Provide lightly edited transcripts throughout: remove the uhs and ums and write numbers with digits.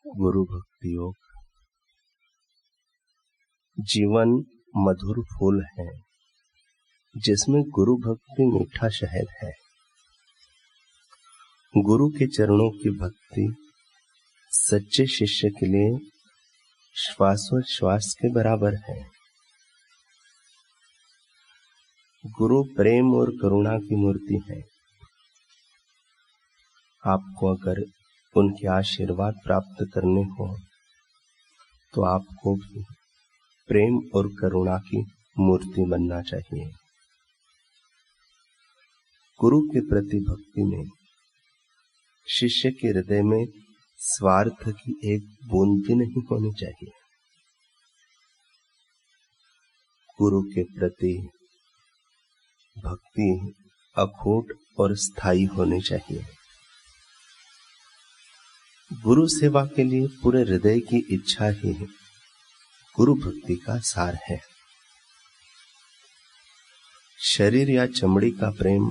गुरु भक्ति योग। जीवन मधुर फूल है जिसमें गुरु भक्ति मीठा शहद है। गुरु के चरणों की भक्ति सच्चे शिष्य के लिए श्वासोच्छ्वास के बराबर है। गुरु प्रेम और करुणा की मूर्ति है। आपको अगर उनके आशीर्वाद प्राप्त करने हो तो आपको भी प्रेम और करुणा की मूर्ति बनना चाहिए। गुरु के प्रति भक्ति में शिष्य के हृदय में स्वार्थ की एक बूंद भी नहीं होनी चाहिए। गुरु के प्रति भक्ति अखूट और स्थायी होनी चाहिए। गुरु सेवा के लिए पूरे हृदय की इच्छा ही गुरु भक्ति का सार है। शरीर या चमड़ी का प्रेम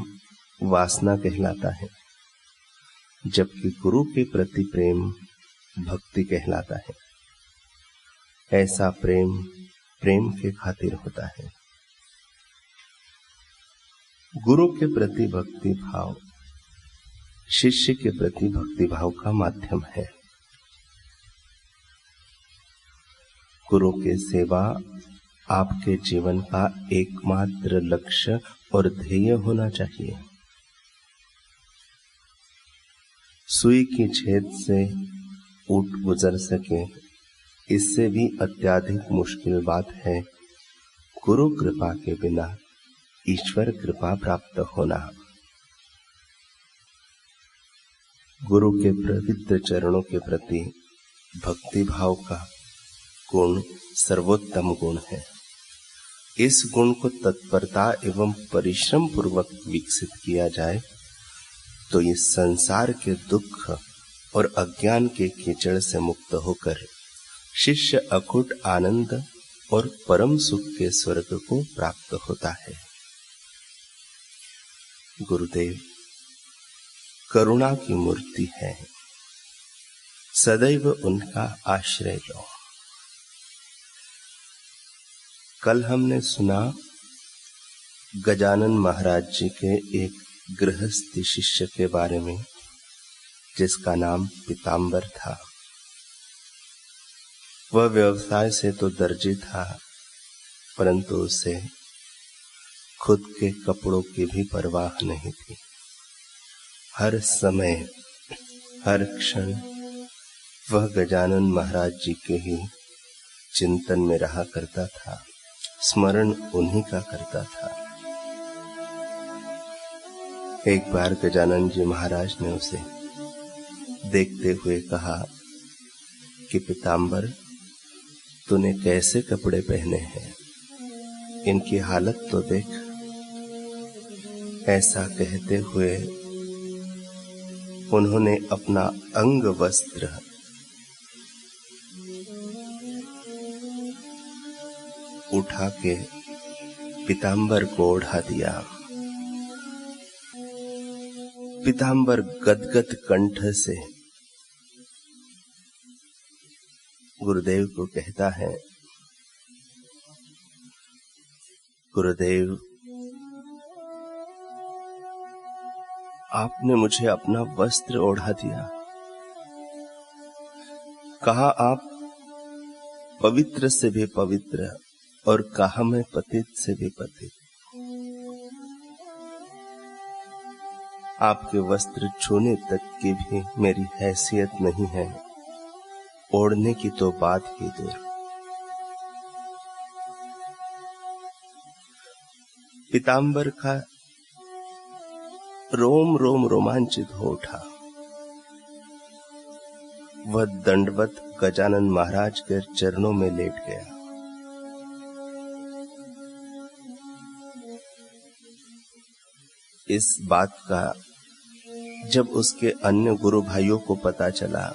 वासना कहलाता है, जबकि गुरु के प्रति प्रेम भक्ति कहलाता है। ऐसा प्रेम प्रेम के खातिर होता है। गुरु के प्रति भक्ति भाव शिष्य के प्रति भक्ति भाव का माध्यम है। गुरु के सेवा आपके जीवन का एकमात्र लक्ष्य और ध्येय होना चाहिए। सुई की छेद से ऊंट गुजर सके, इससे भी अत्यधिक मुश्किल बात है गुरु कृपा के बिना ईश्वर कृपा प्राप्त होना। गुरु के पवित्र चरणों के प्रति भक्ति भाव का गुण सर्वोत्तम गुण है। इस गुण को तत्परता एवं परिश्रम पूर्वक विकसित किया जाए तो इस संसार के दुख और अज्ञान के कीचड़ से मुक्त होकर शिष्य अखूट आनंद और परम सुख के स्वर्ग को प्राप्त होता है। गुरुदेव करुणा की मूर्ति है, सदैव उनका आश्रय लो। कल हमने सुना गजानन महाराज जी के एक गृहस्थ शिष्य के बारे में जिसका नाम पीताम्बर था। वह व्यवसाय से तो दर्जी था, परंतु उसे खुद के कपड़ों की भी परवाह नहीं थी। हर समय हर क्षण वह गजानन महाराज जी के ही चिंतन में रहा करता था, स्मरण उन्हीं का करता था। एक बार गजानन जी महाराज ने उसे देखते हुए कहा कि पीताम्बर, तूने कैसे कपड़े पहने हैं, इनकी हालत तो देख। ऐसा कहते हुए उन्होंने अपना अंग वस्त्र उठा के पीताम्बर को ओढ़ा दिया। पीताम्बर गदगद कंठ से गुरुदेव को कहता है, गुरुदेव, आपने मुझे अपना वस्त्र ओढ़ा दिया। कहा आप पवित्र से भी पवित्र और कहा मैं पतित से भी पतित। आपके वस्त्र छूने तक की भी मेरी हैसियत नहीं है, ओढ़ने की तो बात ही दूर। पीताम्बर का रोम रोम रोमांचित हो उठा। वह दंडवत गजानन महाराज के चरणों में लेट गया। इस बात का जब उसके अन्य गुरु भाइयों को पता चला,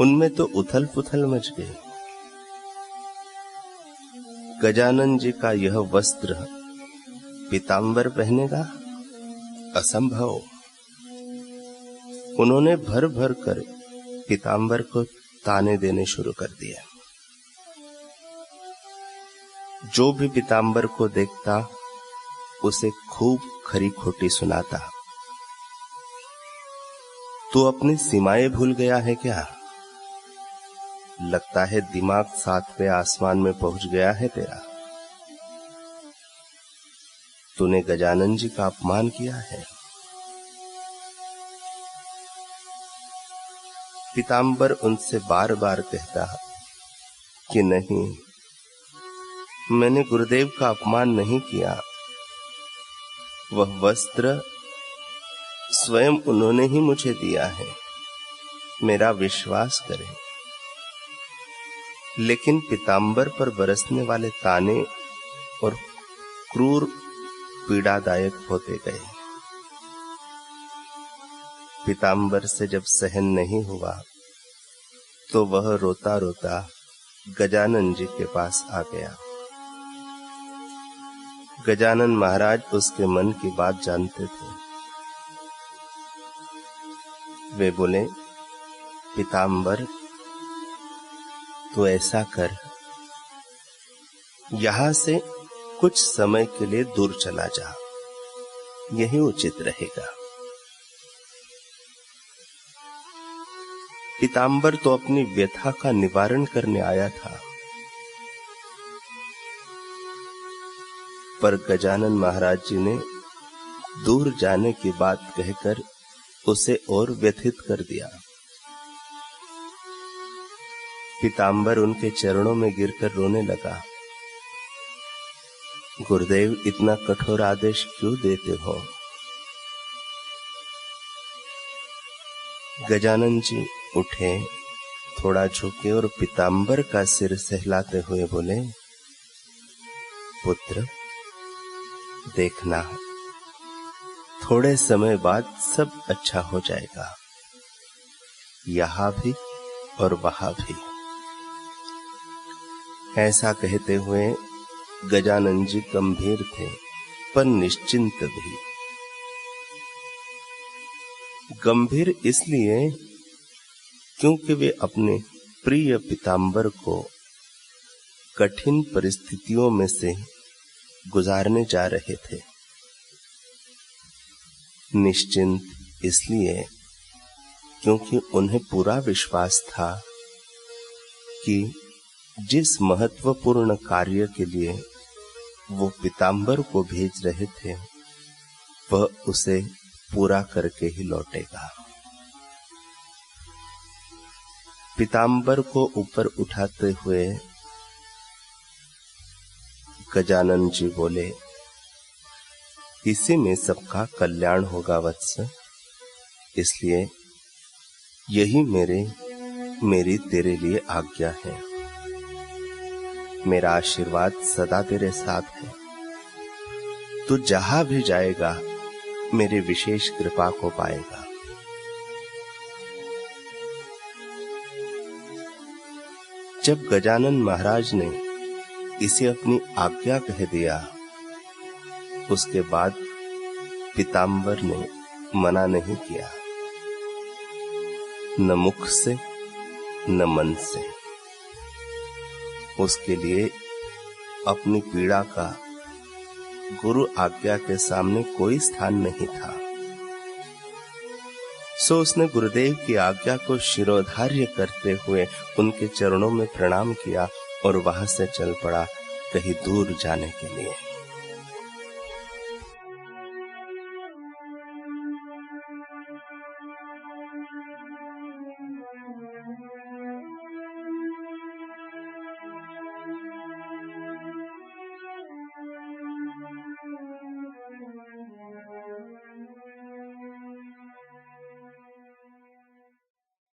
उनमें तो उथल पुथल मच गई। गजानन जी का यह वस्त्र पीताम्बर पहनेगा? असंभव। उन्होंने भर भर कर पीताम्बर को ताने देने शुरू कर दिए। जो भी पीताम्बर को देखता उसे खूब खरी खोटी सुनाता। तू अपनी सीमाएं भूल गया है क्या? लगता है दिमाग 7वें आसमान में पहुंच गया है तेरा। तूने गजानन जी का अपमान किया है। पीताम्बर उनसे बार बार कहता कि नहीं, मैंने गुरुदेव का अपमान नहीं किया। वह वस्त्र स्वयं उन्होंने ही मुझे दिया है, मेरा विश्वास करें। लेकिन पीताम्बर पर बरसने वाले ताने और क्रूर पीड़ादायक होते गए। पीताम्बर से जब सहन नहीं हुआ तो वह रोता रोता गजानन जी के पास आ गया। गजानन महाराज उसके मन की बात जानते थे। वे बोले, पीताम्बर, तो ऐसा कर, यहां से कुछ समय के लिए दूर चला जा, यही उचित रहेगा। पीताम्बर तो अपनी व्यथा का निवारण करने आया था, पर गजानन महाराज जी ने दूर जाने की बात कहकर उसे और व्यथित कर दिया। पीताम्बर उनके चरणों में गिरकर रोने लगा। गुरुदेव, इतना कठोर आदेश क्यों देते हो? गजानन जी उठे, थोड़ा झुके और पीताम्बर का सिर सहलाते हुए बोले, पुत्र, देखना, थोड़े समय बाद सब अच्छा हो जाएगा, यहां भी और वहां भी। ऐसा कहते हुए गजानन जी गंभीर थे पर निश्चिंत भी। गंभीर इसलिए क्योंकि वे अपने प्रिय पीताम्बर को कठिन परिस्थितियों में से गुजारने जा रहे थे। निश्चिंत इसलिए क्योंकि उन्हें पूरा विश्वास था कि जिस महत्वपूर्ण कार्य के लिए वो पीताम्बर को भेज रहे थे वह उसे पूरा करके ही लौटेगा। पीताम्बर को ऊपर उठाते हुए गजानन जी बोले, इसी में सबका कल्याण होगा वत्स, इसलिए यही मेरी तेरे लिए आज्ञा है। मेरा आशीर्वाद सदा तेरे साथ है। तू जहां भी जाएगा मेरी विशेष कृपा को पाएगा। जब गजानन महाराज ने इसे अपनी आज्ञा कह दिया, उसके बाद पीताम्बर ने मना नहीं किया, न मुख से न मन से। उसके लिए अपनी पीड़ा का गुरु आज्ञा के सामने कोई स्थान नहीं था। सो उसने गुरुदेव की आज्ञा को शिरोधार्य करते हुए उनके चरणों में प्रणाम किया और वहां से चल पड़ा कहीं दूर जाने के लिए।